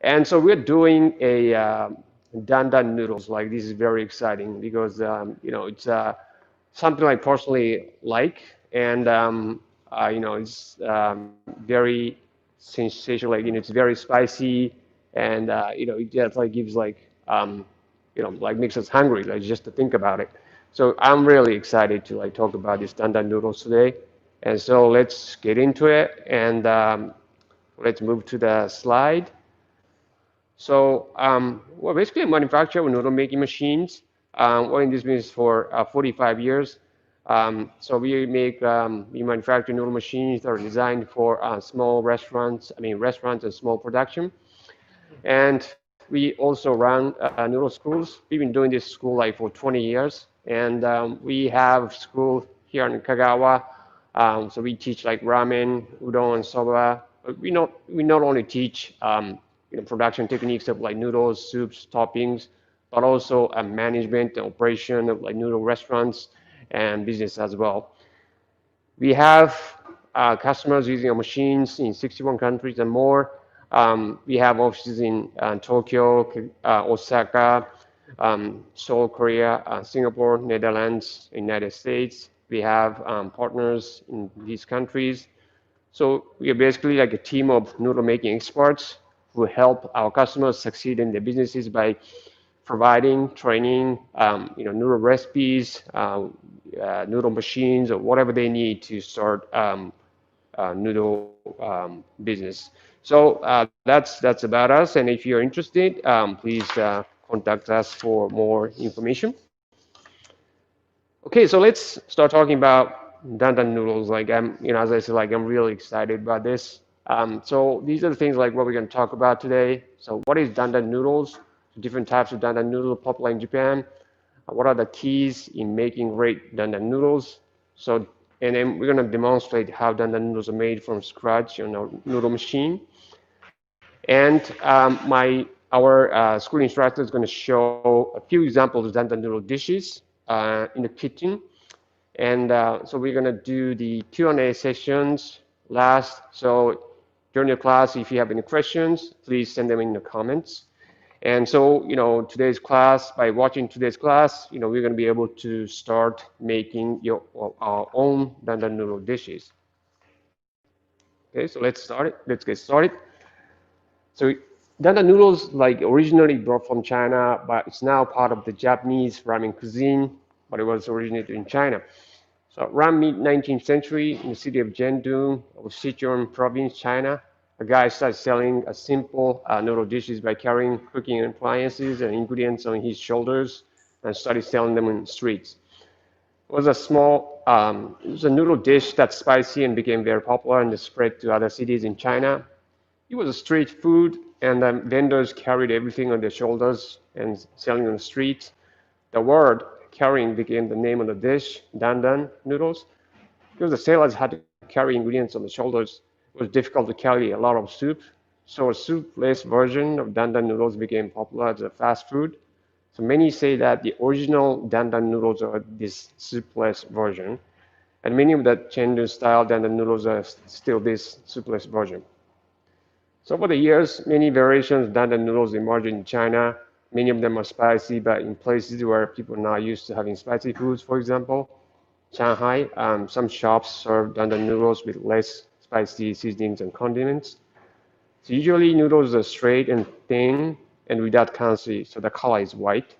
And so we're doing a Dandan noodles. Like this is very exciting because it's something I personally like, and it's very sensational. Like it's very spicy, and it just like gives like makes us hungry, like just to think about it. So I'm really excited to like talk about this Dandan noodles today, and so let's get into it, and let's move to the slide. So, well, basically, I manufacture noodle making machines. We're in this business for 45 years. So we manufacture noodle machines that are designed for small restaurants. I mean, restaurants and small production. And we also run noodle schools. We've been doing this school like for 20 years, and we have school here in Kagawa. So we teach like ramen, udon, and soba. But we not only teach production techniques of like noodles, soups, toppings, but also management and operation of like noodle restaurants and business as well. We have customers using our machines in 61 countries and more. We have offices in Tokyo, Osaka, Seoul, Korea, Singapore, Netherlands, United States. We have partners in these countries. So we are basically like a team of noodle making experts who help our customers succeed in their businesses by providing training, noodle recipes, noodle machines, or whatever they need to start noodle business. So that's about us. And if you're interested, please contact us for more information. Okay, so let's start talking about Dandan noodles. Like as I said, like I'm really excited about this. So these are the things like what we're going to talk about today. So what is Dandan noodles? Different types of Dandan noodle popular in Japan. What are the keys in making great Dandan noodles? So and then we're going to demonstrate how Dandan noodles are made from scratch on a noodle machine. And our school instructor is going to show a few examples of Dandan noodle dishes in the kitchen. And so we're going to do the Q&A sessions last. So during the class, if you have any questions, please send them in the comments. And so, today's class, by watching today's class, we're going to be able to start making our own Dandan noodle dishes. Okay, so let's start it. Let's get started. So Dandan noodles like originally brought from China, but it's now part of the Japanese ramen cuisine, but it was originated in China. So around mid-19th century, in the city of Jiandong of Sichuan province, China, a guy started selling a simple noodle dishes by carrying cooking appliances and ingredients on his shoulders and started selling them in the streets. It was a noodle dish that's spicy and became very popular and spread to other cities in China. It was a street food, and vendors carried everything on their shoulders and selling on the street. The word carrying became the name of the dish, dandan noodles, because the sailors had to carry ingredients on the shoulders. It was difficult to carry a lot of soup, so a soup-less version of dandan noodles became popular as a fast food. So many say that the original dandan noodles are this soupless version, and many of the Chengdu-style dandan noodles are still this soupless version. So over the years, many variations of dandan noodles emerged in China. Many of them are spicy, but in places where people are not used to having spicy foods, for example, Shanghai, some shops serve dandan noodles with less spicy seasonings and condiments. So usually noodles are straight and thin and without kanji, so the color is white.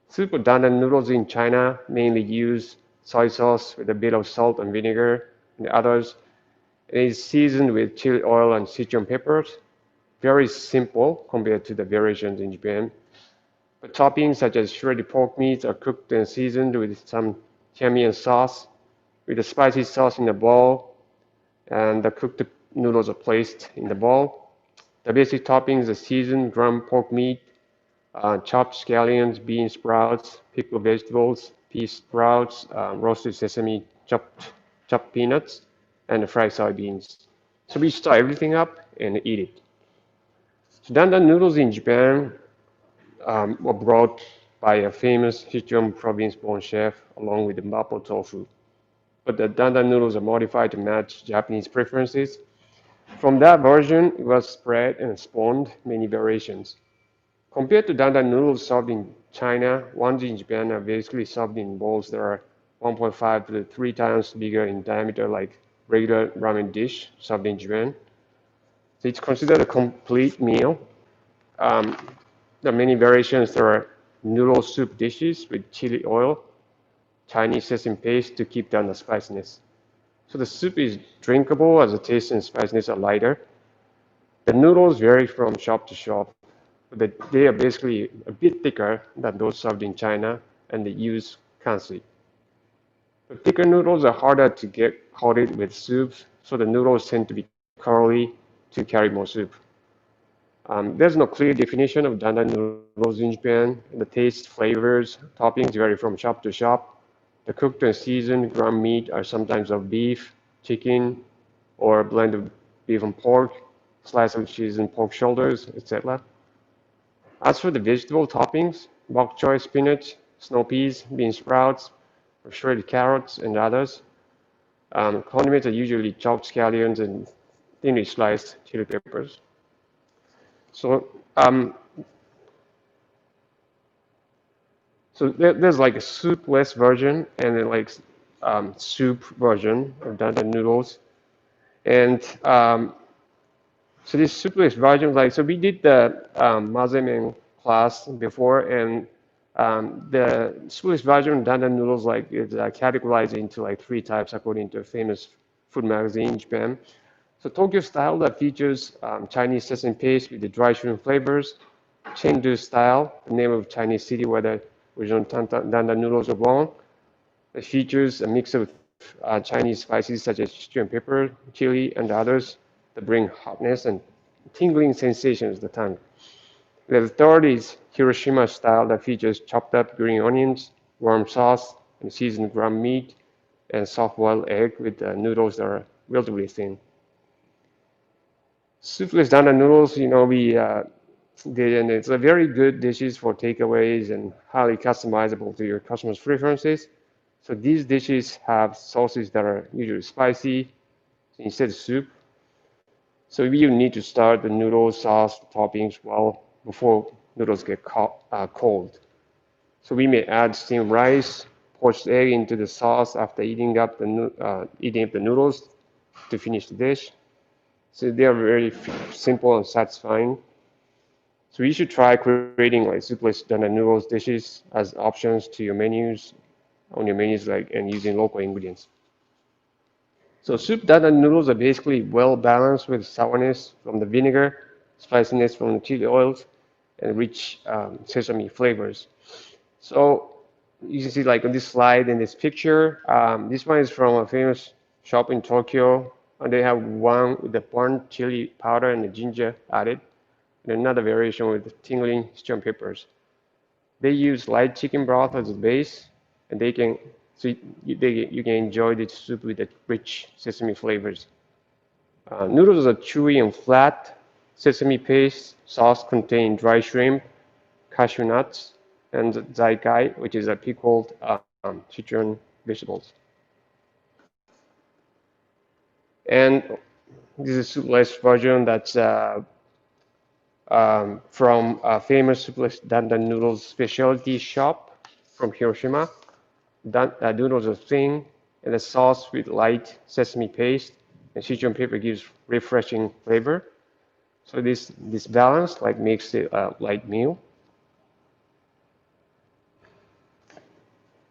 Soup of dandan noodles in China mainly use soy sauce with a bit of salt and vinegar, and the others it is seasoned with chili oil and Sichuan peppers. Very simple compared to the variations in Japan. But toppings such as shredded pork meat are cooked and seasoned with some tamarind sauce. With the spicy sauce in the bowl, and the cooked noodles are placed in the bowl. The basic toppings are seasoned ground pork meat, chopped scallions, bean sprouts, pickled vegetables, pea sprouts, roasted sesame, chopped peanuts, and fried soybeans. So we stir everything up and eat it. So dandan noodles in Japan were brought by a famous Sichuan province-born chef along with the mapo tofu. But the dandan noodles are modified to match Japanese preferences. From that version, it was spread and spawned many variations. Compared to dandan noodles served in China, ones in Japan are basically served in bowls that are 1.5 to 3 times bigger in diameter, like regular ramen dish served in Japan. So it's considered a complete meal. Um, there are many variations. There are noodle soup dishes with chili oil, Chinese sesame paste to keep down the spiciness. So the soup is drinkable as the taste and spiciness are lighter. The noodles vary from shop to shop, but they are basically a bit thicker than those served in China and they use kansi. The thicker noodles are harder to get coated with soup, so the noodles tend to be curly to carry more soup. There's no clear definition of dandan noodles in Japan. The taste, flavors, toppings vary from shop to shop. The cooked and seasoned ground meat are sometimes of beef, chicken, or a blend of beef and pork, slice of cheese and pork shoulders, etc. As for the vegetable toppings, bok choy, spinach, snow peas, bean sprouts, or shredded carrots, and others, condiments are usually chopped scallions and thinly sliced chili peppers. So, um, there's like a soupless version and then like soup version of dandan noodles. And so this soupless version, like, so we did the Mazemen class before, and the soupless version of dandan noodles like is categorized into like three types according to a famous food magazine in Japan. So Tokyo style that features Chinese sesame paste with the dry shrimp flavors. Chengdu style, the name of Chinese city where the original dandan noodles are born. It features a mix of Chinese spices such as stew and pepper, chili, and others that bring hotness and tingling sensations to the tongue. The third is Hiroshima style that features chopped up green onions, warm sauce, and seasoned ground meat, and soft-boiled egg with noodles that are relatively thin. Soupless dandan noodles, and it's a very good dishes for takeaways and highly customizable to your customers' preferences. So these dishes have sauces that are usually spicy instead of soup. So you need to start the noodle sauce toppings well before noodles get cold. So we may add steamed rice, poached egg into the sauce after eating up the noodles to finish the dish. So they are very simple and satisfying. So you should try creating like soupless dandan noodles dishes as options to your menus on your menus like and using local ingredients. So soup dandan noodles are basically well balanced with sourness from the vinegar, spiciness from the chili oils, and rich sesame flavors. So you can see like on this slide in this picture, this one is from a famous shop in Tokyo, and they have one with the burnt chili powder and the ginger added, and another variation with tingling string peppers. They use light chicken broth as a base, and you can enjoy the soup with the rich sesame flavors. Noodles are chewy and flat. Sesame paste sauce contain dry shrimp, cashew nuts, and zaikai, which is a pickled citron vegetables. And this is a soupless version that's from a famous soupless dandan noodles specialty shop from Hiroshima. Noodles are thin, and the sauce with light sesame paste and citron pepper gives refreshing flavor. So this balance like makes it a light meal.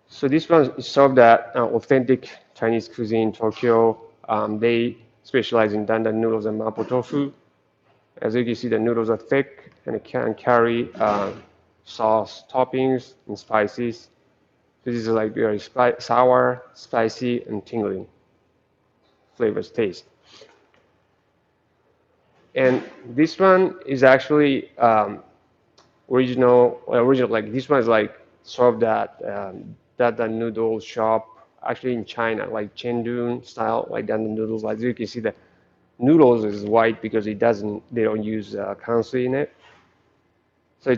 So this one is served at authentic Chinese cuisine in Tokyo. They specialize in dandan noodles and mapo tofu. As you can see, the noodles are thick and it can carry sauce, toppings, and spices. This is like very sour, spicy, and tingling flavors taste. And this one is actually original. Like this one is like served at that noodle shop actually in China, like Chengdu style, like that noodles. Like you can see the noodles is white because they don't use kansi in it. So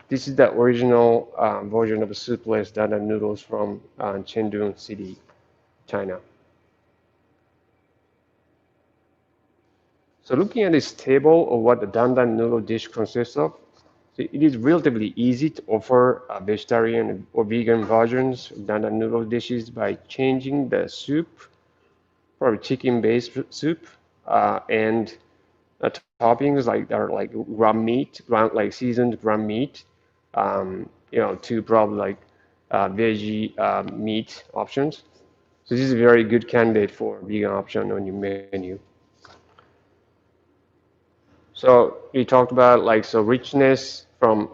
this is the original version of the soupless dandan noodles from Chengdu City, China. So looking at this table of what the dandan noodle dish consists of, so it is relatively easy to offer vegetarian or vegan versions of dandan noodle dishes by changing the soup for a chicken-based soup and toppings like are like ground meat, ground like seasoned ground meat, to probably like veggie meat options. So this is a very good candidate for vegan option on your menu. So we talked about like so richness from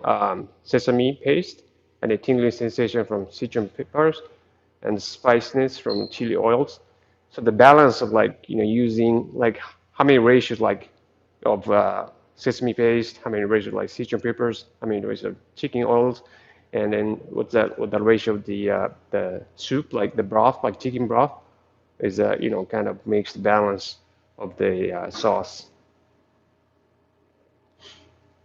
sesame paste and a tingling sensation from citron peppers and spiciness from chili oils. So the balance of like using like how many ratios like of sesame paste, how many ratios like citron peppers, how many ratios of chicken oils, and then what the ratio of the soup like the broth like chicken broth is kind of makes the balance of the sauce.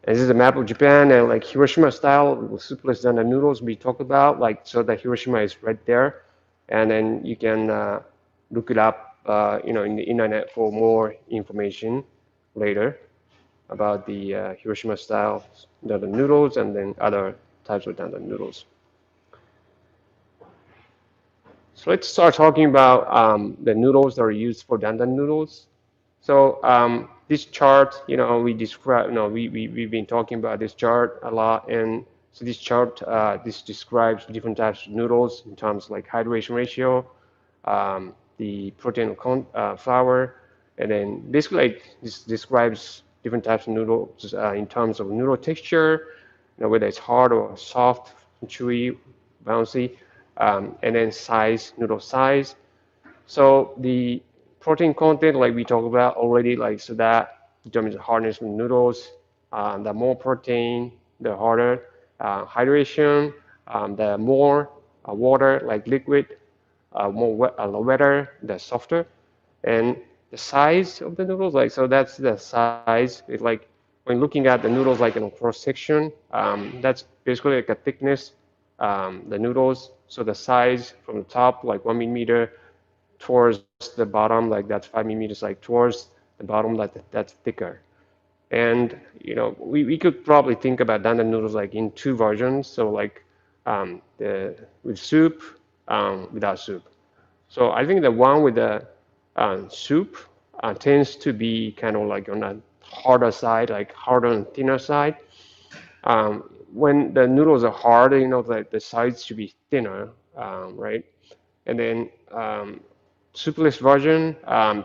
And this is a map of Japan and like Hiroshima style with soupless than the noodles we talked about. Like so that Hiroshima is right there, and then you can look it up, in the internet for more information later about the Hiroshima style dandan noodles and then other types of dandan noodles. So let's start talking about the noodles that are used for dandan noodles. So this chart, we describe, we've been talking about this chart a lot, and so this chart, this describes different types of noodles in terms like hydration ratio, the protein flour, and then basically like this describes different types of noodles in terms of noodle texture, whether it's hard or soft, chewy, bouncy, and then size, noodle size. So the protein content, like we talked about already, like so that determines the hardness of noodles. The more protein, the harder. Hydration, the more water, like liquid, more wetter, the softer. And the size of the noodles, like so that's the size. It's like when looking at the noodles, like in a cross section, that's basically like a thickness. The noodles, so the size from the top, like 1 millimeter towards the bottom, like that's 5 millimeters, like towards the bottom, that's thicker. And we could probably think about dandan noodles like in two versions. So like the with soup, without soup. So I think the one with the soup tends to be kind of like on the harder side, like harder and thinner side. When the noodles are hard, the sides should be thinner, right? And then soupless version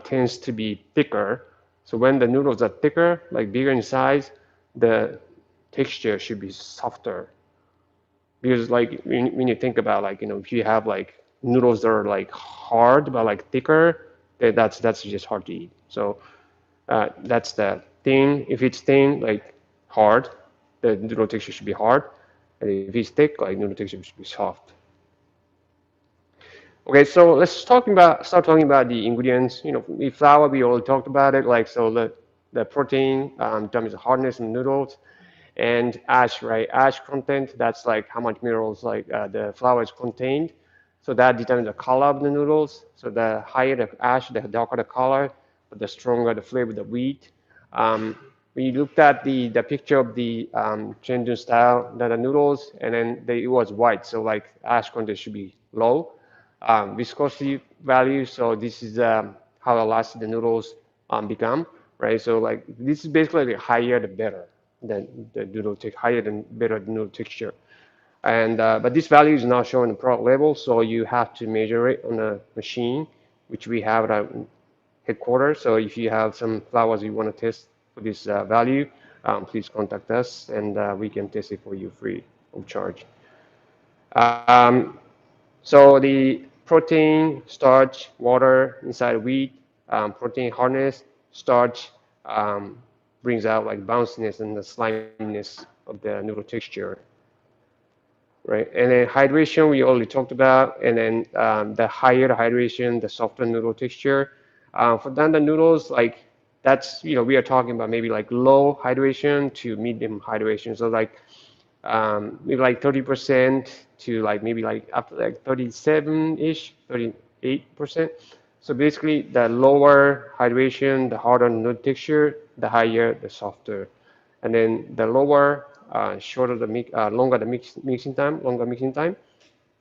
tends to be thicker. So when the noodles are thicker, like bigger in size, the texture should be softer. Because like when you think about like if you have like noodles that are like hard but like thicker, that's just hard to eat. So that's the thin. If it's thin, like hard, the noodle texture should be hard. And if it's thick, like noodle texture should be soft. Okay, so let's start talking about the ingredients. The flour we already talked about it. Like so, the protein determines the hardness in noodles, and ash, right? Ash content. That's like how much minerals like the flour is contained. So that determines the color of the noodles. So the higher the ash, the darker the color, but the stronger the flavor of the wheat. We looked at the picture of the Chengdu style the noodles, and then it was white. So like ash content should be low. Viscosity value. So this is how elastic the noodles become, right? So like this is basically the higher the better than the noodle higher than better the noodle texture. And but this value is not shown in the product label, so you have to measure it on a machine, which we have at our headquarters. So if you have some flowers you want to test for this value, please contact us, and we can test it for you free of charge. Um, so the protein, starch, water inside wheat, protein hardness, starch brings out like bounciness and the sliminess of the noodle texture, right? And then hydration we already talked about, and then the higher the hydration, the softer noodle texture. For dandan noodles, like that's we are talking about maybe like low hydration to medium hydration. So like maybe like 30% to like maybe like up to like 37-ish, 38%. So basically, the lower hydration, the harder noodle texture, the higher, the softer. And then the lower, shorter the longer the longer mixing time,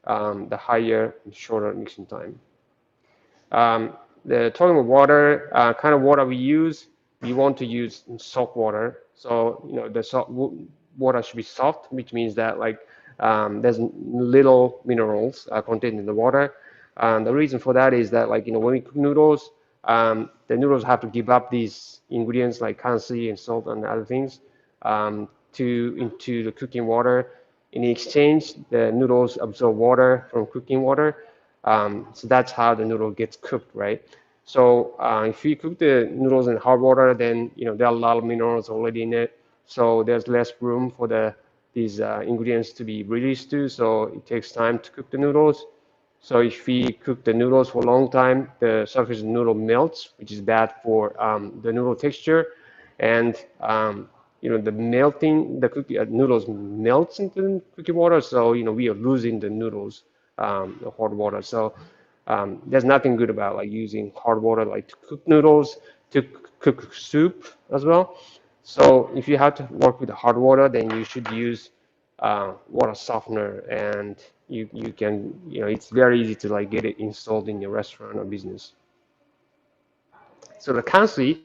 the higher, shorter mixing time. Um, the talking about water, kind of water we want to use salt water. So the water should be soft, which means that like there's little minerals contained in the water. The reason for that is that like when we cook noodles, the noodles have to give up these ingredients like kansi and salt and other things to into the cooking water. In exchange, the noodles absorb water from cooking water. So that's how the noodle gets cooked, right? So if you cook the noodles in hot water, then there are a lot of minerals already in it. So there's less room for these ingredients to be released to. So it takes time to cook the noodles. So if we cook the noodles for a long time, the surface of the noodle melts, which is bad for the noodle texture. And the melting, the cookie noodles melts into the cooking water. So we are losing the noodles, the hot water. So there's nothing good about like using hard water like to cook noodles, to cook soup as well. So if you have to work with hard water, then you should use water softener, and you can it's very easy to like get it installed in your restaurant or business. So the kansi,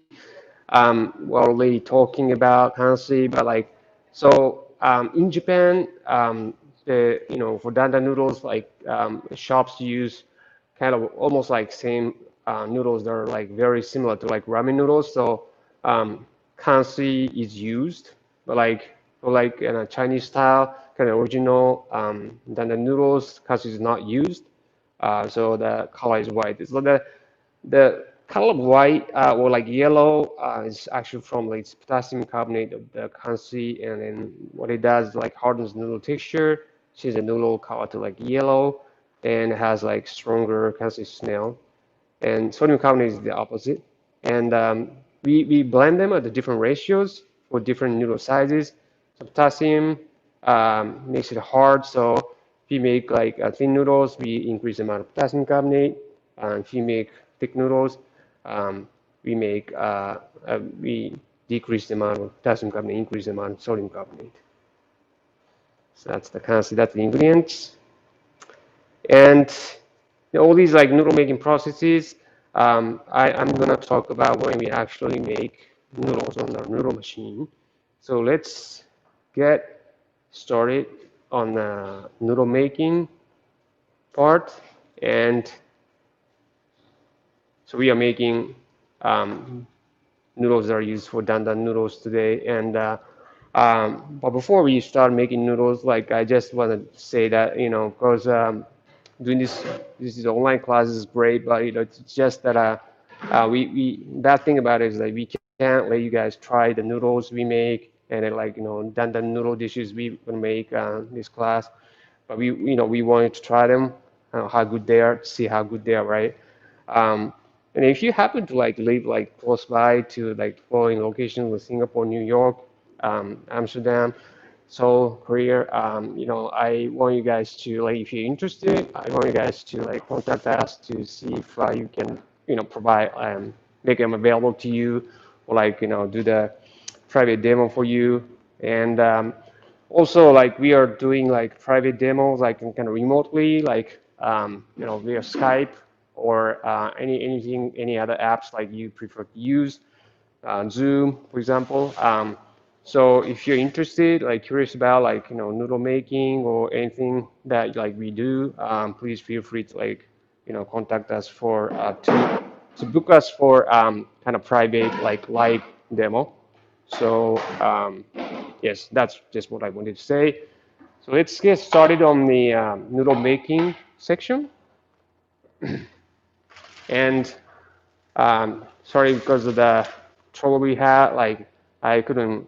we're already talking about kansi, but like so in Japan, the for dandan noodles, like shops use kind of almost like same noodles that are like very similar to like ramen noodles. So kansi is used, but like for like in a Chinese style kind of original dandan noodles, kansi is not used. So the color is white. So the color of white or like yellow is actually from like potassium carbonate of the kansi, and then what it does like hardens noodle texture, changes the noodle color to like yellow, and it has like stronger kansi smell. And sodium carbonate is the opposite. And we blend them at the different ratios for different noodle sizes. So potassium makes it hard. So if you make like thin noodles, we increase the amount of potassium carbonate. If you make thick noodles, um, we decrease the amount of potassium carbonate, increase the amount of sodium carbonate. So that's the concept, that's the ingredients. And all these like noodle making processes, I'm gonna talk about when we actually make noodles on the noodle machine. So let's get started on the noodle making part. And so we are making noodles that are used for dandan noodles today. And but before we start making noodles, like I just want to say that because doing this is online classes is great, but it's just that we bad thing about it is that we can't let you guys try the noodles we make, and then like dandan noodle dishes we gonna make this class, but we wanted to try them, how good they are, see how good they are, right? And if you happen to like live like close by to like following locations in Singapore, New York, Amsterdam, Seoul, Korea, I want you guys to like, if you're interested, I want you guys to like contact us to see if you can, provide, make them available to you, or like, do the private demo for you. And also like we are doing like private demos like kind of remotely, like via Skype or any other apps like you prefer to use, Zoom, for example. So if you're interested, like curious about like noodle making or anything that like we do, please feel free to like contact us for to book us for kind of private like live demo. So yes, that's just what I wanted to say. So let's get started on the noodle making section. And sorry because of the trouble we had, like I couldn't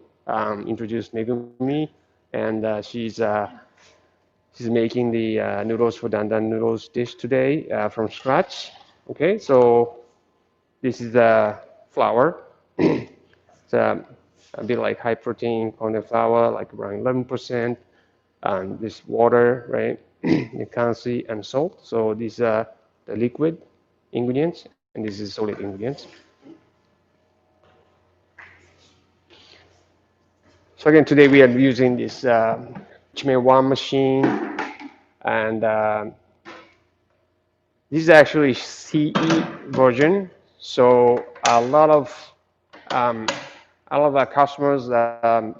introduce Megumi, and she's making the noodles for dandan noodles dish today from scratch. Okay, so this is the flour. It's a bit like high protein content flour, like around 11%. This water, right? The kansi and salt. So these are the liquid ingredients. and this is solid ingredients. So again, today we are using this one machine, and this is actually CE version. So um, a lot of our customers are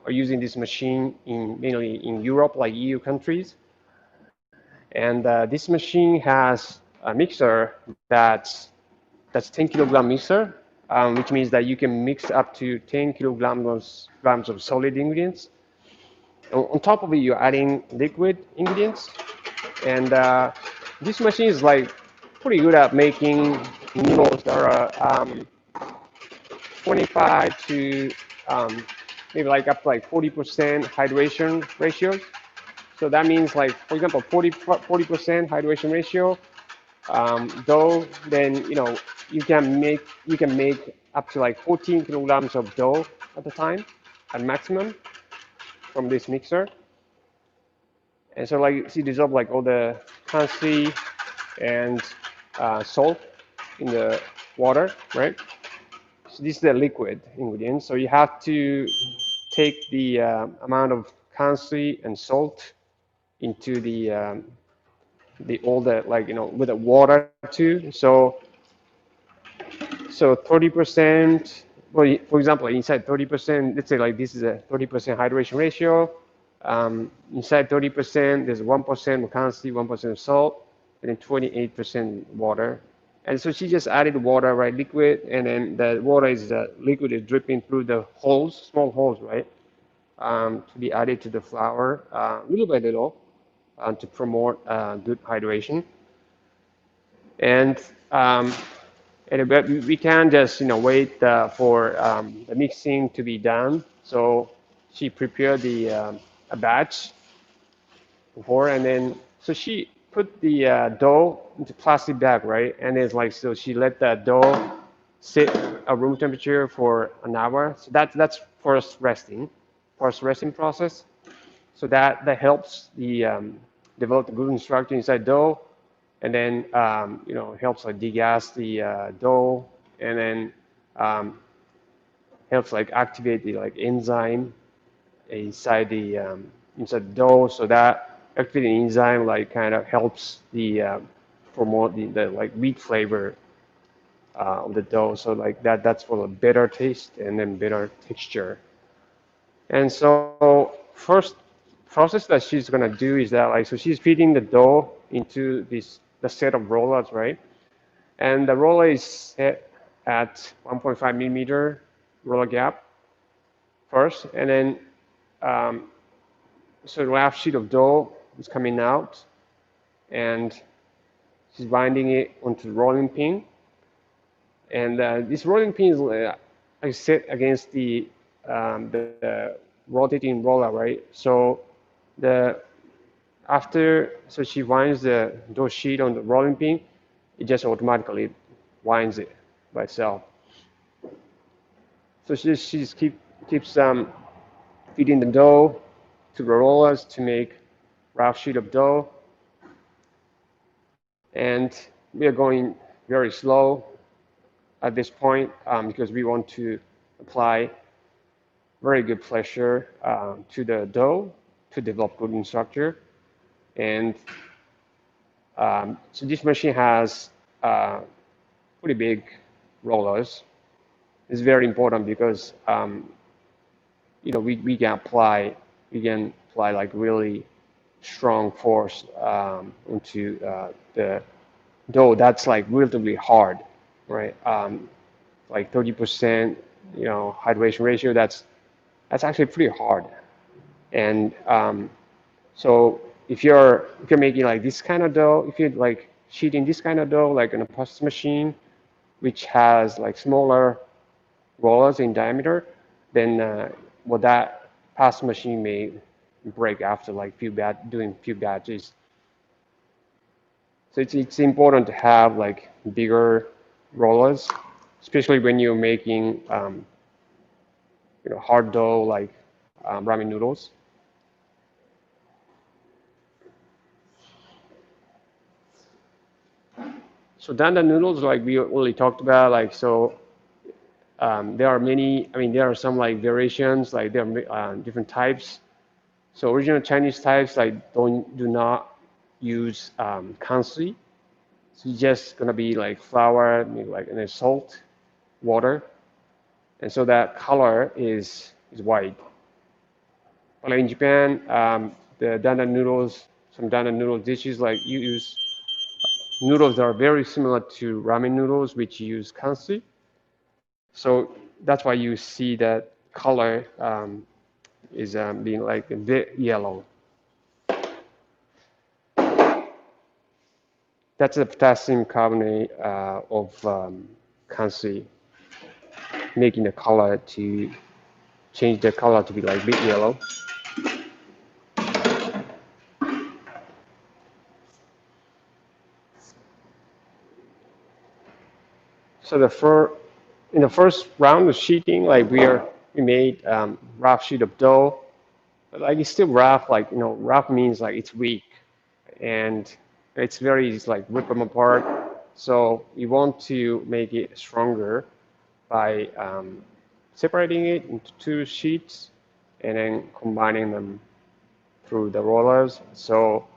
using this machine mainly in Europe, like EU countries. And this machine has a mixer that's 10 kilogram mixer, which means that you can mix up to 10 grams of solid ingredients. On top of it, you're adding liquid ingredients, and this machine is like pretty good at making noodles that are 25 to maybe like up to like 40% hydration ratio. So that means like, for example, 40% hydration ratio dough, then you can make up to like 14 kilograms of dough at the time, at maximum, from this mixer. And so like she dissolve like all the currency and salt in the water, right? So this is the liquid ingredient. So you have to take the amount of currency and salt into the all the like with the water too. So 30%. Well, for example, inside 30%, let's say like this is a 30% hydration ratio. Inside 30%, there's 1% currency, 1% salt, and then 28% water. And so she just added water, right, liquid, and then the water is liquid is dripping through the holes, small holes, right, to be added to the flour little by little to promote good hydration. And we can just wait for the mixing to be done. So she prepared the a batch before, and then so she put the dough into plastic bag, right? And it's like so she let that dough sit at room temperature for an hour. So that's first resting process. So that helps the develop the gluten structure inside dough, and then helps like degas the dough, and then um, helps like activate the like enzyme inside the dough. So that activating enzyme like kind of helps the promote the like wheat flavor of the dough. So like that's for a better taste and then better texture. And so first process that she's gonna do is that like so she's feeding the dough into the set of rollers, right? And the roller is set at 1.5 millimeter roller gap first, and then um, so the last sheet of dough is coming out, and she's binding it onto the rolling pin. And this rolling pin is set against the rotating roller, right? So the so she winds the dough sheet on the rolling pin, it just automatically winds it by itself. So she just keeps feeding the dough to the rollers to make rough sheet of dough, and we are going very slow at this point because we want to apply very good pressure to the dough to develop gluten structure. And so this machine has pretty big rollers. It's very important because we can apply like really strong force into the dough that's like relatively hard, right? Like 30%, hydration ratio. That's actually pretty hard. And so if you're making like this kind of dough, if you're like sheeting this kind of dough like in a process machine, which has like smaller rollers in diameter, then that pasta machine may break after like doing few batches. So it's important to have like bigger rollers, especially when you're making hard dough like ramen noodles. So Dandan noodles, like we already talked about, like so there are many. I mean, there are some like variations, like there are different types. So original Chinese types like do not use kansi. So it's just gonna be like flour, maybe like and then salt, water, and so that color is white. But like in Japan, the dandan noodles, some dandan noodle dishes like you use noodles that are very similar to ramen noodles, which use kansi. So that's why you see that color is being like a bit yellow. That's the potassium carbonate of kansi, making the color to change the color to be like bit yellow. So in the first round of sheeting, like we made rough sheet of dough, but like it's still rough. Like rough means like it's weak, and it's very it's like rip them apart. So we want to make it stronger by separating it into two sheets and then combining them through the rollers. So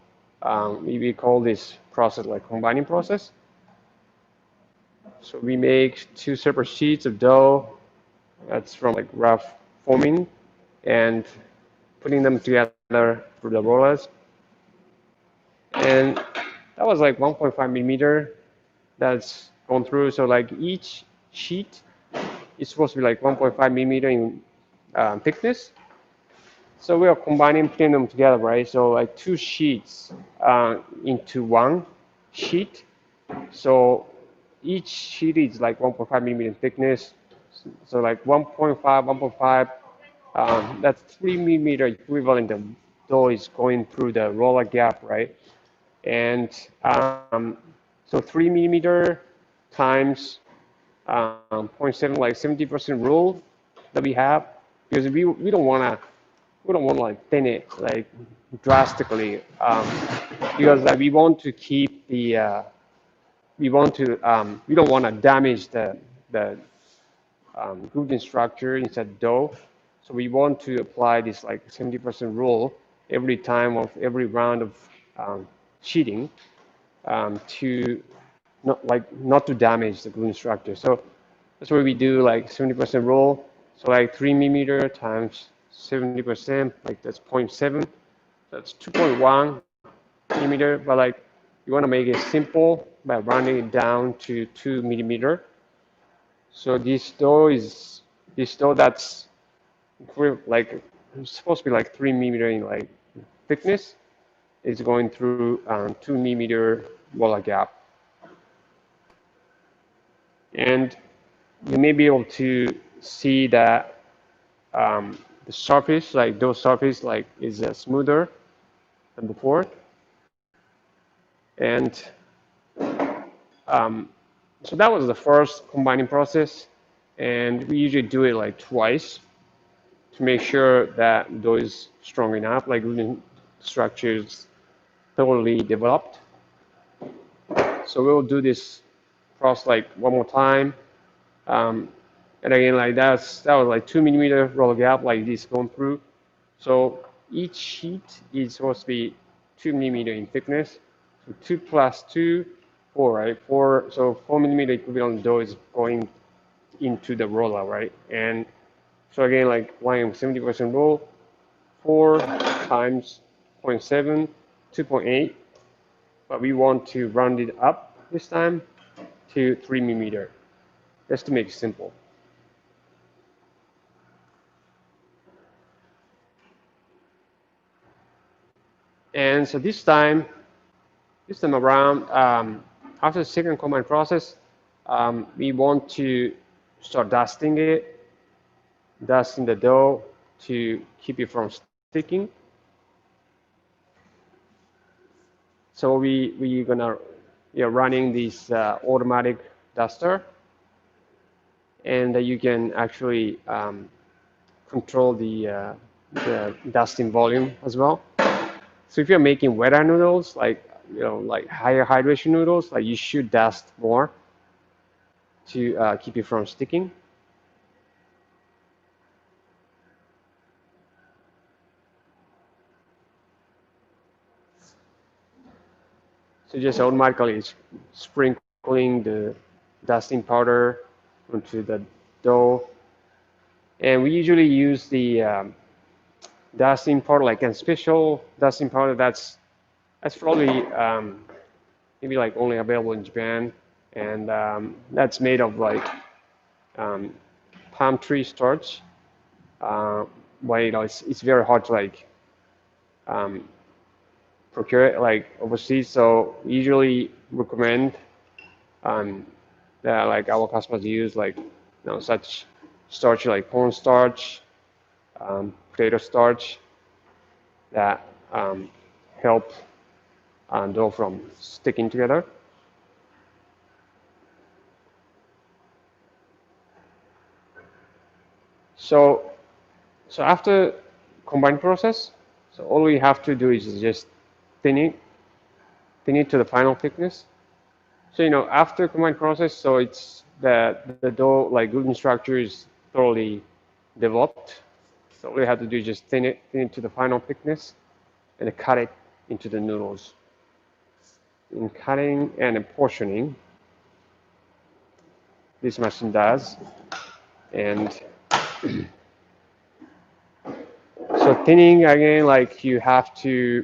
we call this process like combining process. So we make two separate sheets of dough. That's from like rough forming and putting them together through the rollers. And that was like 1.5 millimeter that's gone through. So like each sheet is supposed to be like 1.5 millimeter in thickness. So we are combining, putting them together, right? So like two sheets into one sheet. So each sheet is like 1.5 millimeter in thickness. So like 1.5, 1.5, that's 3 millimeter equivalent of dough is going through the roller gap, right? And so 3 millimeter times zero point 0.7, like 70% rule that we have, because we don't want to like thin it like drastically, because we want to keep the we don't want to damage the gluten structure inside dough. So we want to apply this like 70% rule every time of every round of sheeting, to not to damage the gluten structure. So that's why we do like 70% rule. So like 3 millimeter times 70%, like that's zero point 0.7. That's 2.1 millimeter. But like you want to make it simple by rounding it down to 2 millimeter. So this dough that's like it's supposed to be like 3 millimeter in like thickness is going through 2 millimeter roller gap. And you may be able to see that the surface, like those surface, like is smoother than before. And so that was the first combining process, and we usually do it like twice to make sure that dough is strong enough, like gluten structures totally developed. So we'll do this process like one more time. Um, and again, like that was like 2 millimeter roller gap, like this going through. So each sheet is supposed to be 2 millimeter in thickness. So 2 plus 2, 4, right? 4, so 4 millimeter equivalent dough is going into the roller, right? And so again, like applying 70% roll, 4 times zero point 0.7, 2.8, but we want to round it up this time to 3 millimeter, just to make it simple. And so this time around, after the second combine process, we want to start dusting the dough to keep it from sticking. So we gonna running this automatic duster, and you can actually control the dusting volume as well. So if you're making wetter noodles, like like higher hydration noodles, like you should dust more to keep it from sticking. So just automatically sprinkling the dusting powder onto the dough. And we usually use the dusting powder, like a special dusting powder that's probably maybe like only available in Japan, and that's made of like um, palm tree starch. Uh, but it's very hard to like um, procure it like overseas. So we usually recommend um, that like our customers use like such starch like cornstarch, potato starch that help dough from sticking together. So so after combined process, so all we have to do is just thin it, thin it to the final thickness. So after combined process, so it's the dough like gluten structure is thoroughly developed. So all we have to do is just thin it to the final thickness, and then cut it into the noodles. In cutting and portioning, this machine does, and so thinning again, like we have to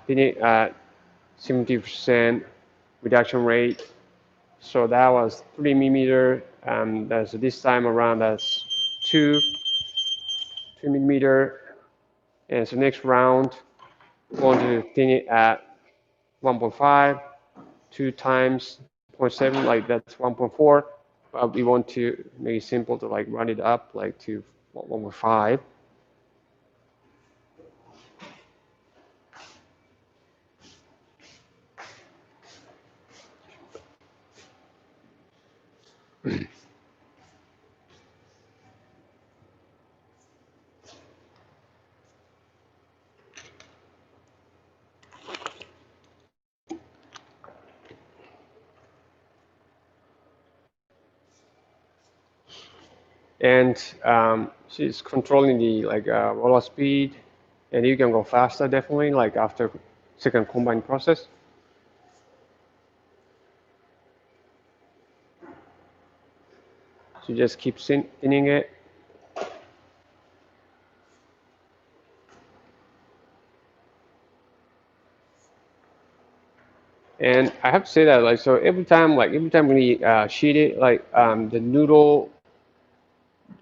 thin it at 70% reduction rate. So that was 3 millimeter, and so this time around that's 2 millimeter. And so next round, we want to thin it at 1.5, 2 times 0.7, like that's 1.4. But we want to make it simple to like run it up like to 1.5. And she's controlling the like roller speed, and you can go faster definitely like after second combined process. So just keep thinning it. And I have to say that like so every time we sheet it, like the noodle,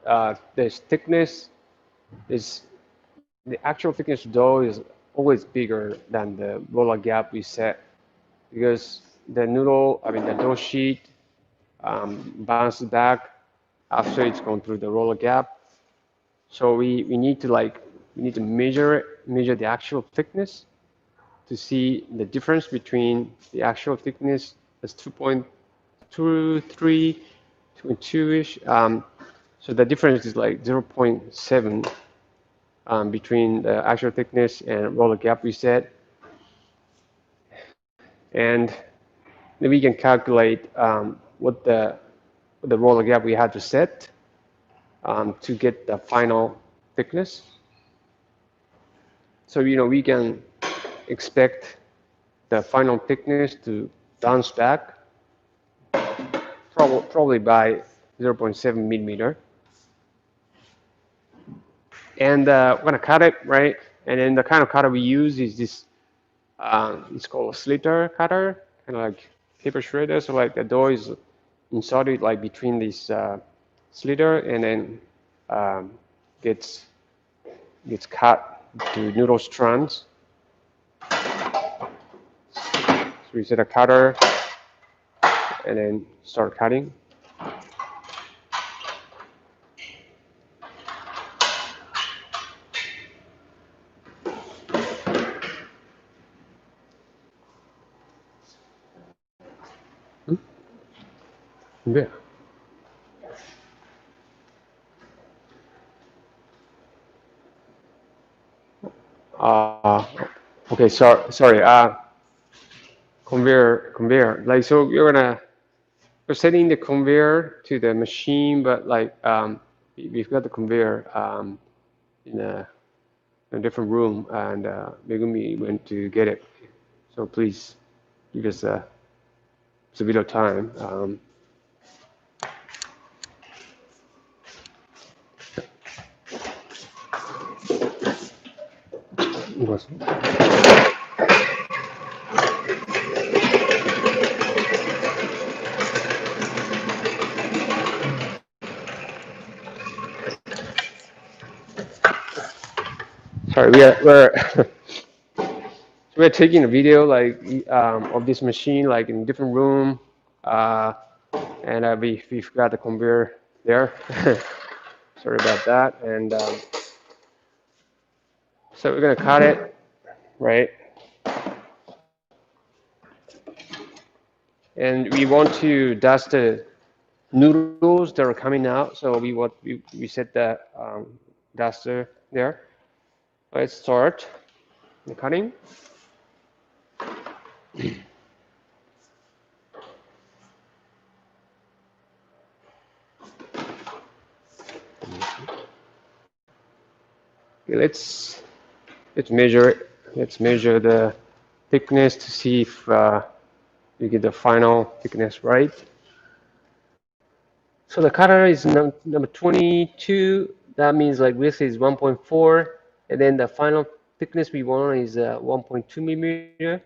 the thickness is the actual thickness of dough is always bigger than the roller gap we set, because the noodle, I mean the dough sheet bounces back after it's gone through the roller gap. So we need to measure it, measure the actual thickness to see the difference between the actual thickness as 2.23, 2.2-ish. So the difference is like 0.7 between the actual thickness and roller gap we set. And then we can calculate what the roller gap we had to set to get the final thickness. So we can expect the final thickness to bounce back probably by 0.7 millimeter. And we're gonna cut it, right? And then the kind of cutter we use is this. It's called a Slitter Cutter, kind of like paper shredder. So like the dough is inserted like between this slitter, and then um, gets cut to noodle strands. So we set a cutter and then start cutting. Yeah. Uh, okay, sorry. conveyor. Like so, we're setting the conveyor to the machine, but like we've got the conveyor in a different room, and Megumi went to get it. So please give us a bit of time. Sorry, we're we're taking a video like of this machine like in a different room, uh, and we've got the conveyor there. Sorry about that. And so we're gonna cut it, right? And we want to dust the noodles that are coming out. So we set the duster there. Let's start the cutting. Okay, let's measure it. Let's measure the thickness to see if you get the final thickness right. So the cutter is number 22. That means like this is 1.4, and then the final thickness we want is 1.2 millimeter.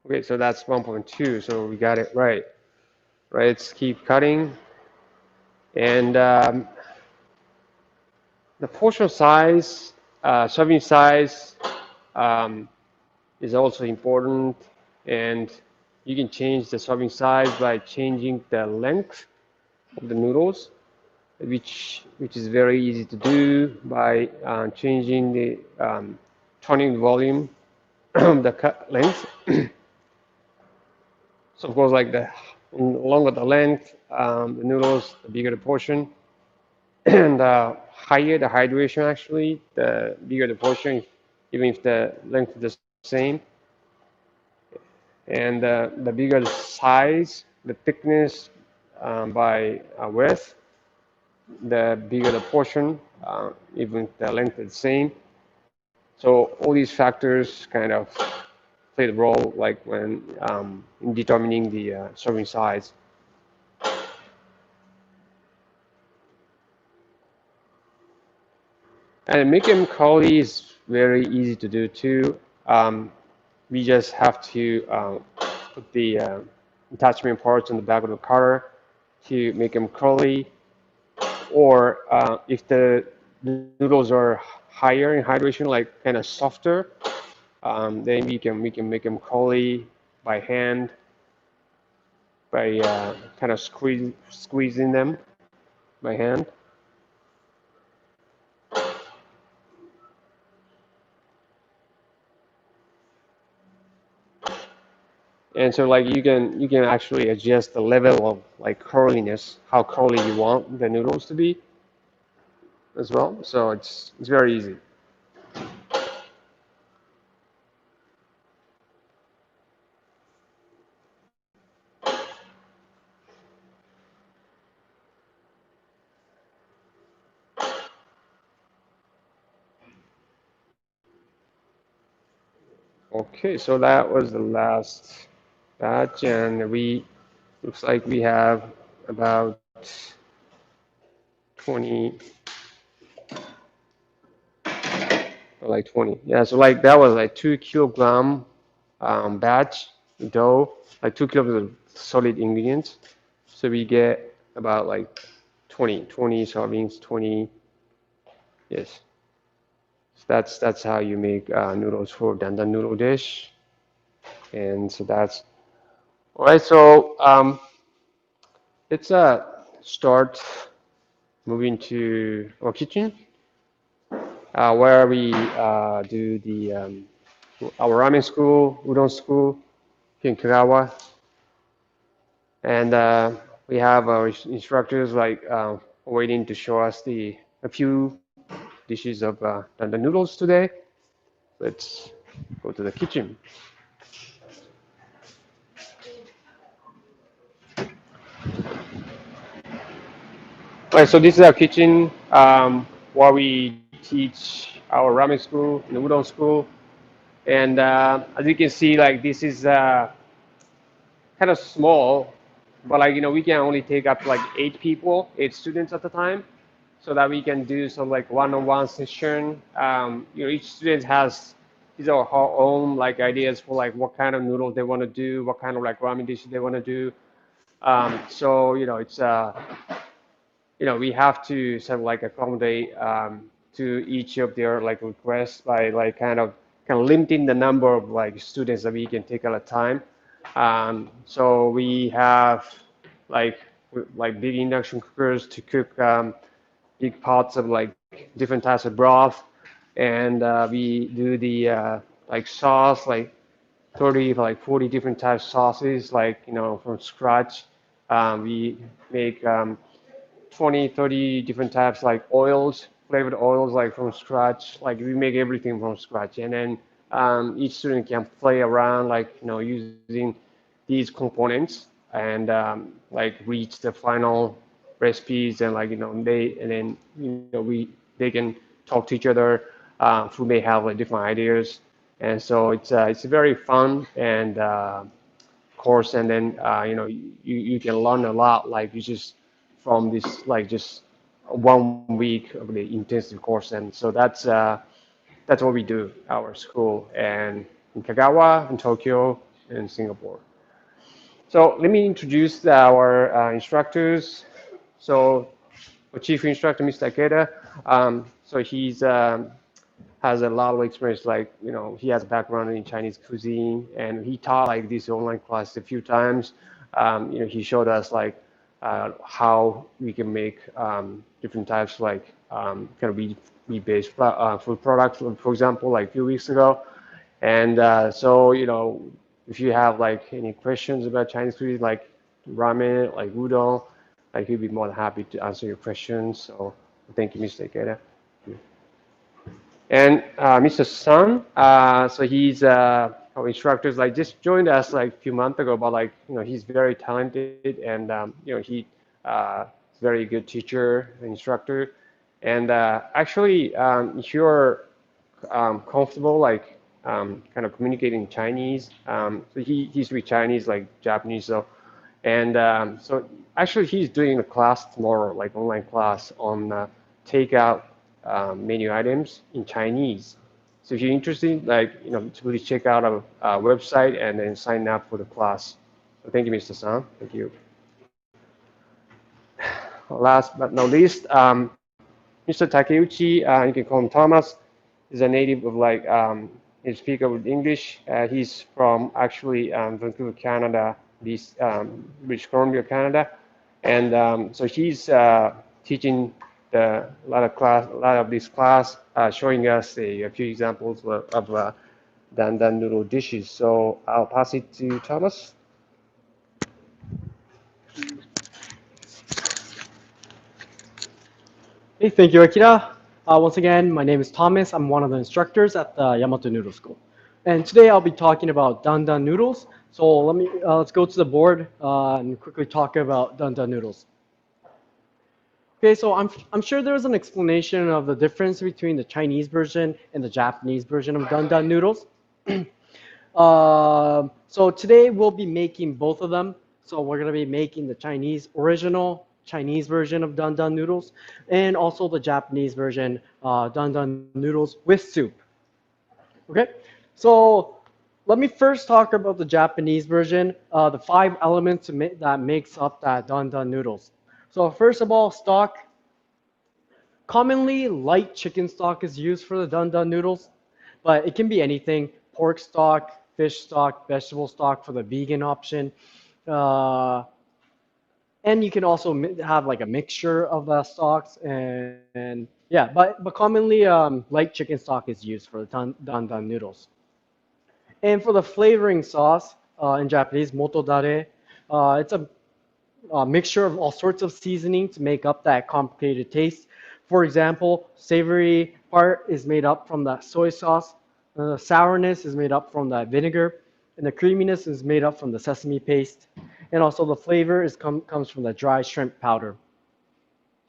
Okay, so that's 1.2. So we got it right. Right. Let's keep cutting, and the portion size, serving size, um, is also important, and you can change the serving size by changing the length of the noodles, which is very easy to do by changing the turning volume of the cut length. So of course, like the longer the length, the noodles, the bigger the portion, and higher the hydration actually, the bigger the portion, even if the length is the same. And the bigger the size, the thickness by width, the bigger the portion, even if the length is the same. So all these factors kind of play the role, like when in determining the serving size. And making curly is very easy to do too. We just have to put the attachment parts on the back of the cutter to make them curly. Or if the noodles are higher in hydration, like kind of softer, then we can make them curly by hand by kind of squeezing them by hand. And so like you can actually adjust the level of like curliness, how curly you want the noodles to be as well. So it's very easy. Okay, so that was the last batch, and we looks like we have about 20, like 20. Yeah, so like that was like 2 kilogram batch dough, like 2 kilograms of solid ingredients. So we get about like 20 servings, 20. Yes. So that's how you make noodles for dandan noodle dish. And so that's all right. So let's start moving to our kitchen, where we do our ramen school, udon school here in Kagawa, and we have our instructors like waiting to show us a few dishes of the noodles today. Let's go to the kitchen. All right, so this is our kitchen where we teach our ramen school, the udon school, and as you can see, like this is kind of small, but like we can only take up to like 8 people, 8 students at a time, so that we can do some like one-on-one session. Each student has his or her own like ideas for like what kind of noodles they want to do, what kind of like ramen dishes they want to do. So it's we have to sort of like accommodate to each of their like requests by like kind of limiting the number of like students that we can take at a time. So we have like big induction cookers to cook big pots of like different types of broth, and we do the like sauce like 30 like 40 different types of sauces like from scratch. We make 20, 30 different types like oils, flavored oils like from scratch. Like we make everything from scratch, and then each student can play around like using these components and like reach the final recipes and like they and then we they can talk to each other who may have like different ideas, and so it's a very fun and course, and then you can learn a lot like you just from this like just 1 week of the intensive course, and so that's what we do our school and in Kagawa, in Tokyo, and in Singapore. So let me introduce our instructors. So our chief instructor, Mr. Akeda, so he's has a lot of experience, like, he has a background in Chinese cuisine, and he taught like this online class a few times. He showed us like how we can make different types like kind of wheat-based food products, for example, like a few weeks ago. And so, if you have like any questions about Chinese cuisine, like ramen, like udon, like he'd be more than happy to answer your questions. So thank you, Mr. Ikeda. And Mr. Sun, so he's our instructors like just joined us like a few months ago, but like he's very talented, and he is a very good teacher and instructor. And actually, if you're comfortable like kind of communicating Chinese, so he speaks Chinese like Japanese, so and so actually he's doing a class tomorrow, like online class on takeout menu items in Chinese. So if you're interested, like please check out our website and then sign up for the class. So thank you, Mr. San. Thank you. Last but not least, Mr. Takeuchi, you can call him Thomas, is a native of like he speaks with English. He's from actually Vancouver, Canada, this British Columbia, Canada, and so he's teaching a lot of this class, showing us a few examples of dandan noodle dishes. So I'll pass it to Thomas. Hey, thank you, Akira. Once again, my name is Thomas. I'm one of the instructors at the Yamato Noodle School. And today I'll be talking about Dandan noodles. So let's go to the board and quickly talk about Dandan noodles. Okay, so I'm sure there's an explanation of the difference between the Chinese version and the Japanese version of Dandan noodles. So today we'll be making both of them. So we're gonna be making the original Chinese version of Dandan noodles, and also the Japanese version, Dandan noodles with soup. Okay, so let me first talk about the Japanese version, the 5 elements that makes up that Dandan noodles. So first of all, stock. Commonly, light chicken stock is used for the Dandan noodles, but it can be anything: pork stock, fish stock, vegetable stock for the vegan option. Uh, And you can also have like a mixture of stocks and yeah, but commonly light chicken stock is used for the dandan noodles. And for the flavoring sauce in Japanese, moto dare, it's a mixture of all sorts of seasoning to make up that complicated taste. For example, savory part is made up from the soy sauce, the sourness is made up from the vinegar, and the creaminess is made up from the sesame paste. And also the flavor comes from the dry shrimp powder.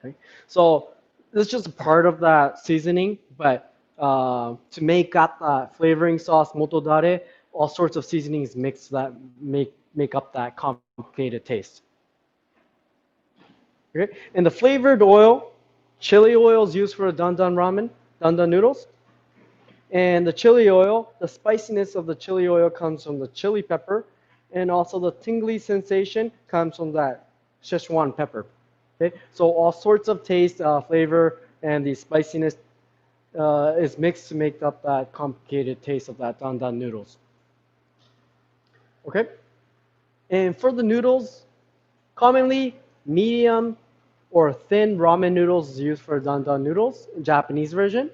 Okay, so this is just a part of that seasoning, but to make up that flavoring sauce moto dare, all sorts of seasonings mix that make up that complicated taste. Okay, and the flavored oil, chili oil is used for dandan ramen, dandan noodles, and the chili oil, the spiciness of the chili oil comes from the chili pepper, and also the tingly sensation comes from that Szechuan pepper. Okay, so all sorts of taste, flavor, and the spiciness is mixed to make up that complicated taste of that dandan noodles. Okay, and for the noodles, commonly medium or thin ramen noodles is used for dandan noodles, Japanese version.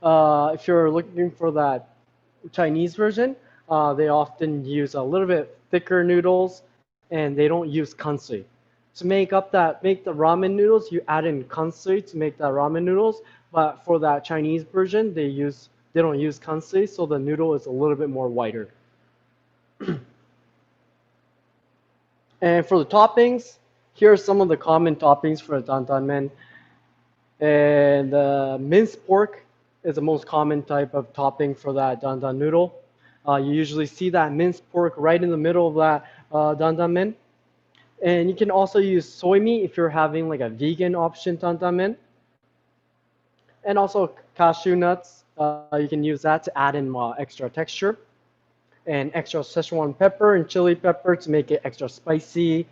If you're looking for that Chinese version, they often use a little bit thicker noodles, and they don't use kansui. To make the ramen noodles, you add in kansui to make the ramen noodles. But for that Chinese version, they don't use kansui, so the noodle is a little bit more whiter. And for the toppings, here are some of the common toppings for a dandan men. And minced pork is the most common type of topping for that dandan noodle. You usually see that minced pork right in the middle of that dandan men. And you can also use soy meat if you're having like a vegan option dandan men. And also cashew nuts, you can use that to add in extra texture. And extra Szechuan pepper and chili pepper to make it extra spicy.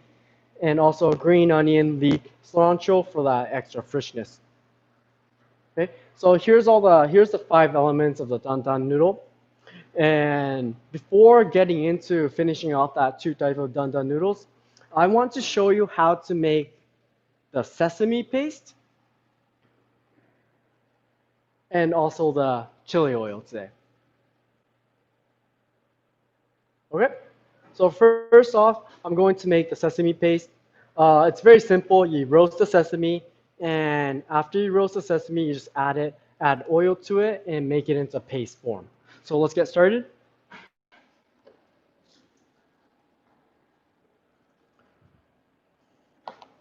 And also green onion, leek, cilantro for that extra freshness. Okay, so here's the 5 elements of the dandan noodle. And before getting into finishing off that 2 type of dandan noodles, I want to show you how to make the sesame paste and also the chili oil today. Okay, so first off, I'm going to make the sesame paste. It's very simple. You roast the sesame, and after you roast the sesame, you just add oil to it, and make it into paste form. So let's get started.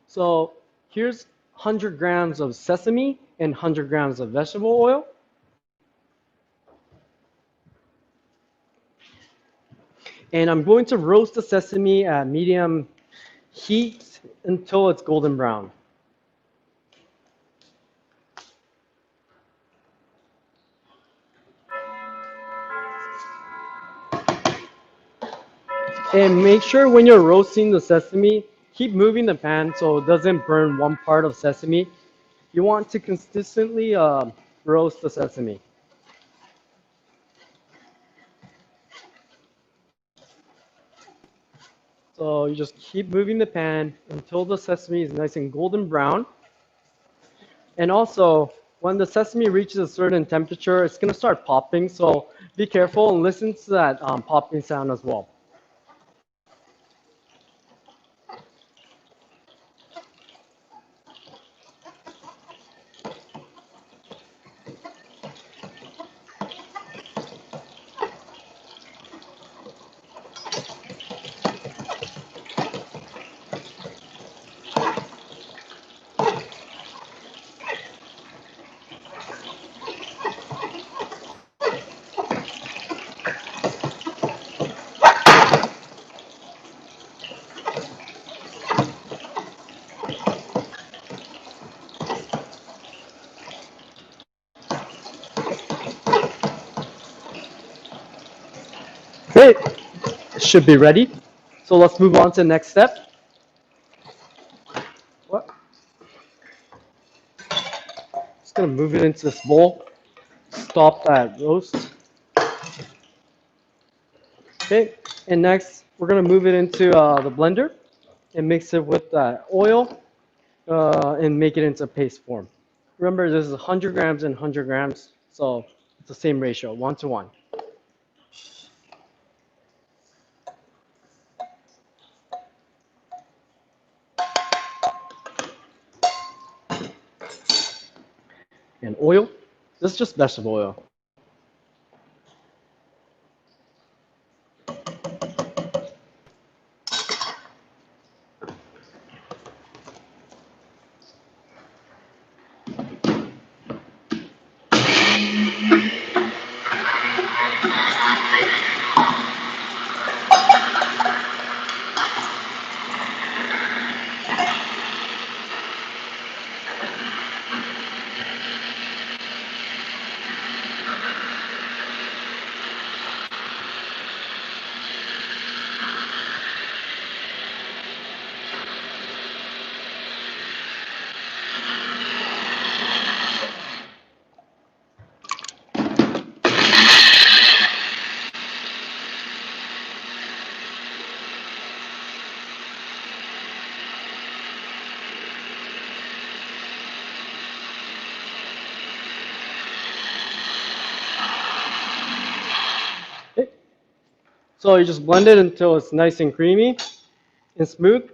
So here's 100 grams of sesame and 100 grams of vegetable oil. And I'm going to roast the sesame at medium heat until it's golden brown. And make sure when you're roasting the sesame, keep moving the pan so it doesn't burn one part of sesame. You want to consistently roast the sesame. So you just keep moving the pan until the sesame is nice and golden brown. And also, when the sesame reaches a certain temperature, it's going to start popping. So be careful and listen to that popping sound as well. Great, it should be ready. So let's move on to the next step. What? Just gonna move it into this bowl. Stop that roast. Okay, and next we're gonna move it into the blender. and mix it with that oil and make it into paste form. Remember, this is 100 grams and 100 grams, so it's the same ratio, 1 to 1. And oil, this is just vegetable oil. Okay. So you just blend it until it's nice and creamy and smooth.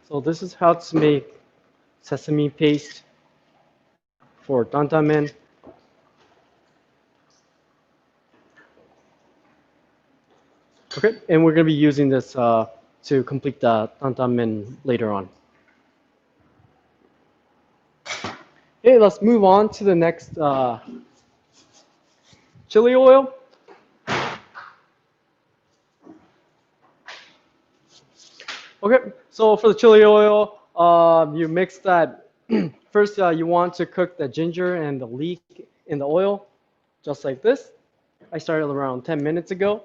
So this is how to make sesame paste for dandan. Okay, and we're going to be using this to complete the dandan later on. Okay, let's move on to the next chili oil. Okay, so for the chili oil, you mix that. First, you want to cook the ginger and the leek in the oil, just like this. I started around 10 minutes ago.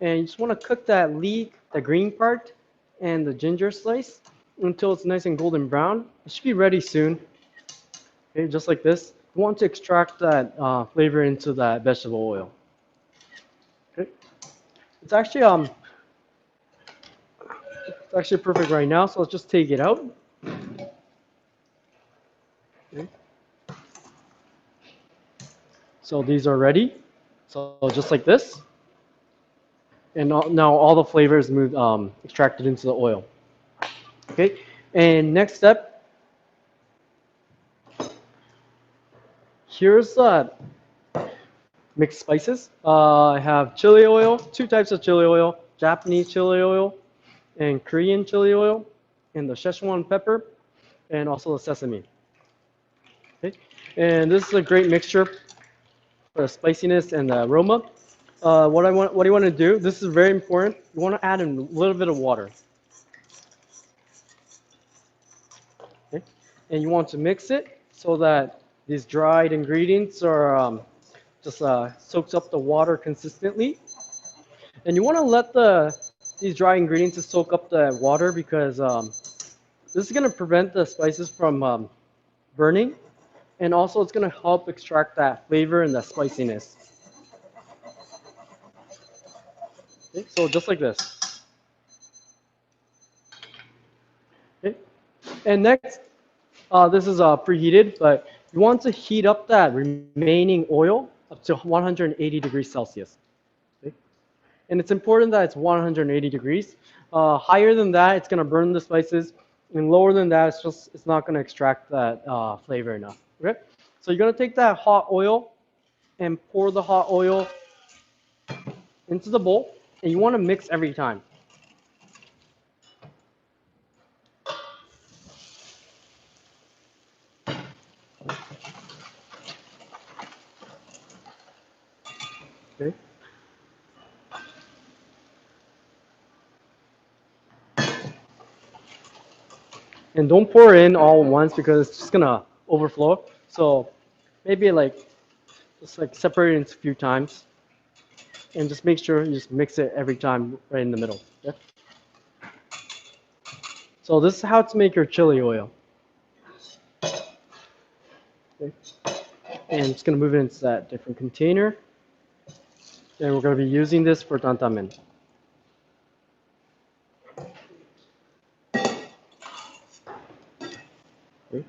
And you just want to cook that leek, the green part, and the ginger slice until it's nice and golden brown. It should be ready soon. Okay, just like this. You want to extract that flavor into that vegetable oil. Okay, it's actually perfect right now. So let's just take it out. Okay. So these are ready. So just like this. And now all the flavors moved extracted into the oil. Okay, and next step, here's mixed spices. I have chili oil, two types of chili oil, Japanese chili oil and Korean chili oil, and the Szechuan pepper, and also the sesame. Okay, and this is a great mixture for the spiciness and the aroma. What do you want to do? This is very important. You want to add in a little bit of water. Okay, and you want to mix it so that these dried ingredients are just soaks up the water consistently. And you want to let these dry ingredients to soak up the water because this is going to prevent the spices from burning, and also it's going to help extract that flavor and the spiciness. Okay, so just like this. Okay. And next, this is preheated, but you want to heat up that remaining oil up to 180 degrees Celsius. Okay. And it's important that it's 180 degrees. Higher than that, it's going to burn the spices, and lower than that, it's not going to extract that flavor enough. Okay. So you're going to take that hot oil and pour the hot oil into the bowl, and you want to mix every time. Okay. And don't pour in all at once because it's just gonna overflow. So maybe just like separate it into a few times, and just make sure you just mix it every time right in the middle. Yeah. So this is how to make your chili oil. Okay. And I'm just gonna move it into that different container. And we're gonna be using this for dantamen. Okay.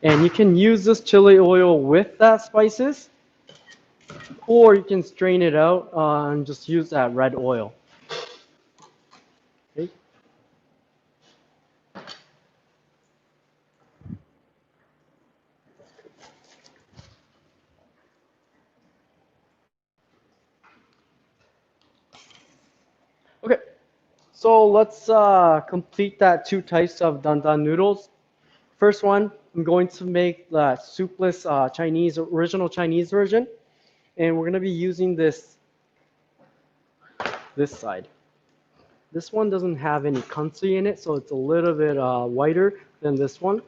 And you can use this chili oil with that spices, or you can strain it out and just use that red oil. Okay. Okay. So let's complete that two types of dandan noodles. First one, I'm going to make the soupless Chinese, original Chinese version. And we're going to be using this side. This one doesn't have any kansu in it, so it's a little bit whiter than this one.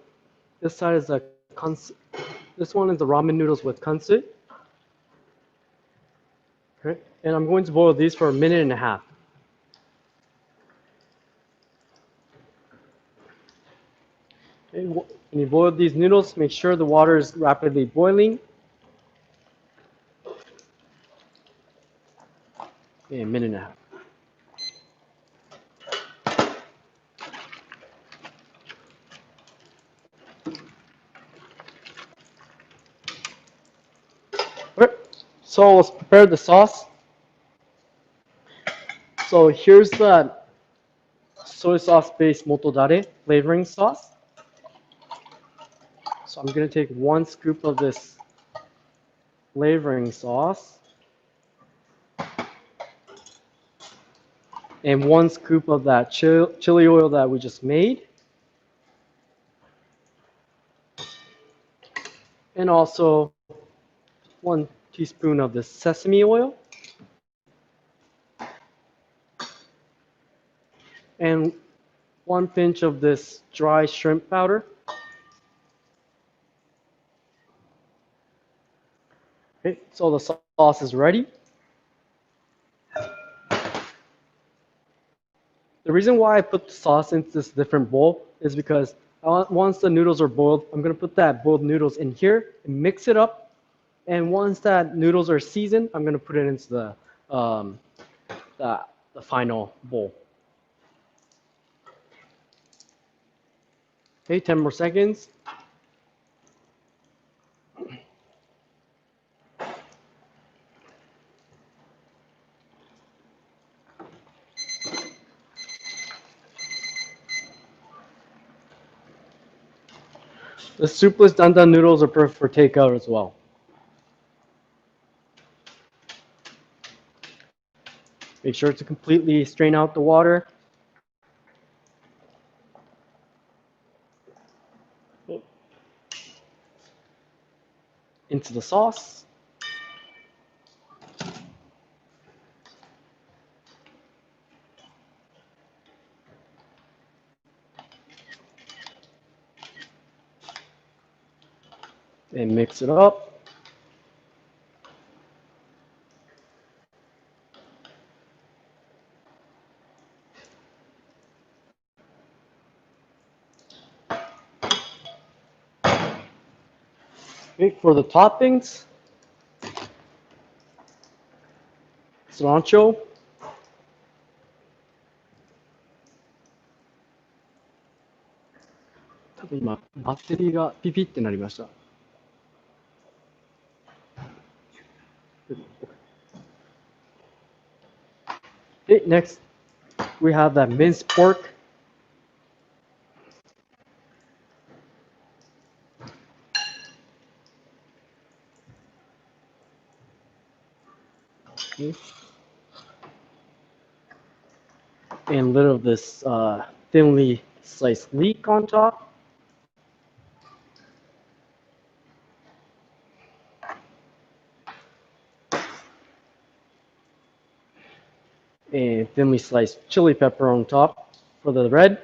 This side is a kansu. This one is the ramen noodles with kansu. Okay. And I'm going to boil these for a minute and a half. Okay. When you boil these noodles, make sure the water is rapidly boiling. Okay, a minute and a half. Okay. So let's prepare the sauce. So here's the soy sauce based motodare flavoring sauce. So I'm going to take 1 scoop of this flavoring sauce and 1 scoop of that chili oil that we just made. And also 1 teaspoon of the sesame oil. And 1 pinch of this dry shrimp powder. Okay, so the sauce is ready. The reason why I put the sauce into this different bowl is because once the noodles are boiled, I'm going to put that boiled noodles in here and mix it up. And once that noodles are seasoned, I'm going to put it into the final bowl. Okay, 10 more seconds. The soupless dandan noodles are perfect for takeout as well. Make sure to completely strain out the water. Into the sauce. And mix it up. Okay, for the toppings, cilantro,多分今バッテリーがピピってなりました。Okay, next we have that minced pork. Okay. And a little of this thinly sliced leek on top. And thinly sliced chili pepper on top for the red.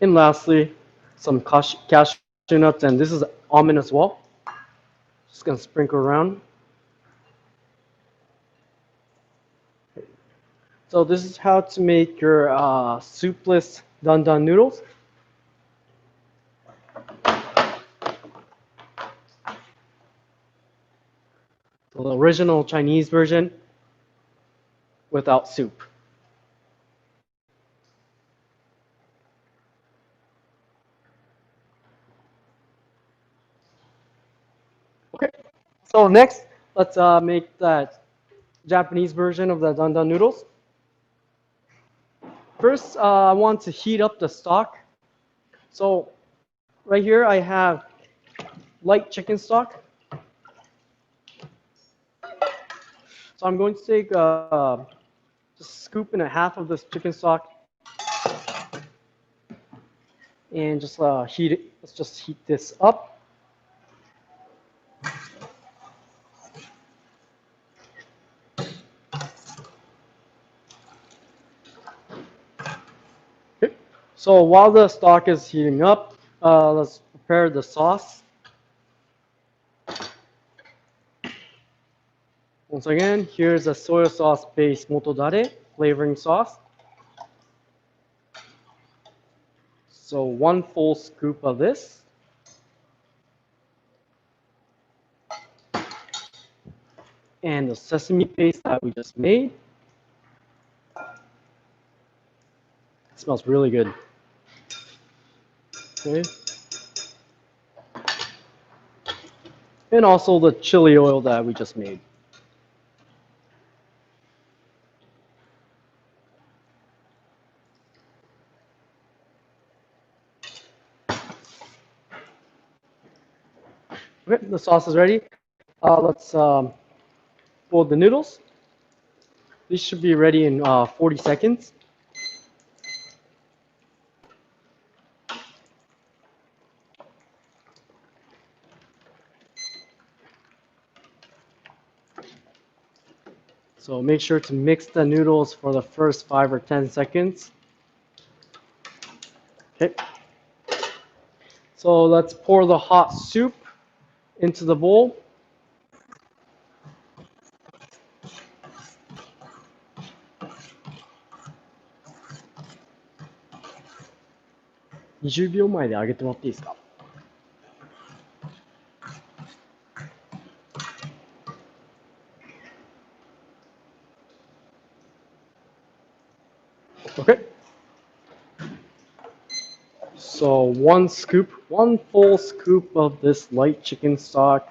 And lastly, some cashew nuts, and this is almond as well. Just gonna sprinkle around. So this is how to make your soupless dandan noodles. So the original Chinese version without soup. Okay. So next, let's make that Japanese version of the dandan noodles. First, I want to heat up the stock. So right here, I have light chicken stock. So I'm going to take just a scoop and a half of this chicken stock and just heat it. Let's just heat this up. Okay. So while the stock is heating up, let's prepare the sauce. Once again, here's a soy sauce based motodare flavoring sauce. So one full scoop of this. And the sesame paste that we just made. It smells really good. Okay. And also the chili oil that we just made. Okay, the sauce is ready. Let's fold the noodles. These should be ready in 40 seconds. So make sure to mix the noodles for the first 5 or 10 seconds. Okay. So let's pour the hot soup into the bowl. (20 秒前で上げてもらっていいですか? Okay. So one full scoop of this light chicken stock.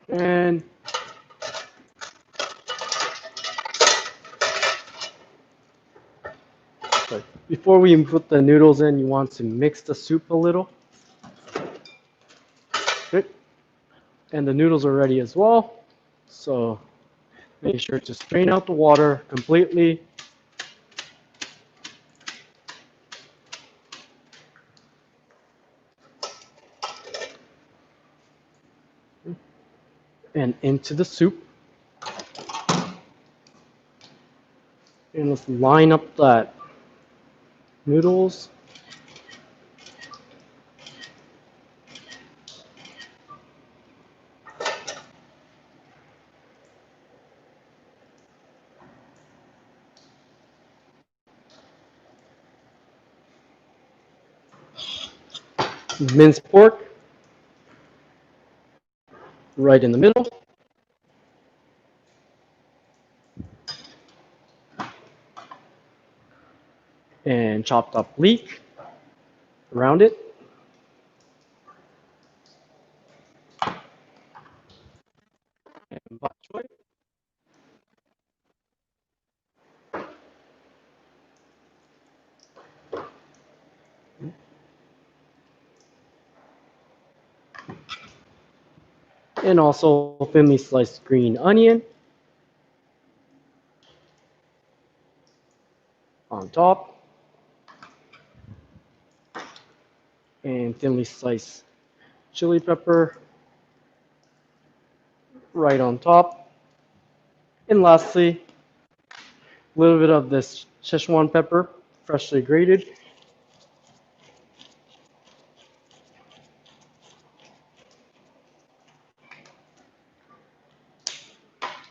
And before we put the noodles in, you want to mix the soup a little. Okay. And the noodles are ready as well. So make sure to strain out the water completely. And into the soup. And let's line up that noodles. Minced pork right in the middle. And chopped up leek around it. And bok choy. And also thinly sliced green onion on top. And thinly sliced chili pepper right on top. And lastly, a little bit of this Szechuan pepper, freshly grated.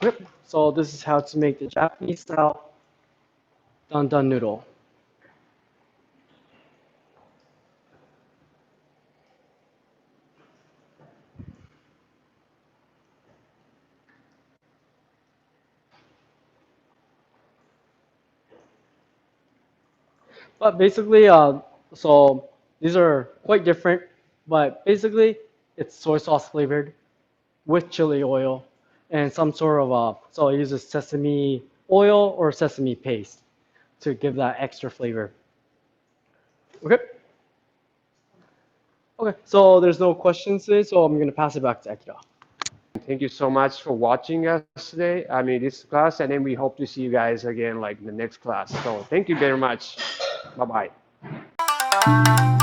Yep. So this is how to make the Japanese style dandan noodle. But basically, so these are quite different, but basically it's soy sauce flavored with chili oil and some sort of so it uses sesame oil or sesame paste to give that extra flavor. Okay. Okay. So there's no questions today, so I'm gonna pass it back to Akira. Thank you so much for watching us today. I mean, this class, and then we hope to see you guys again like in the next class. So thank you very much. Bye bye.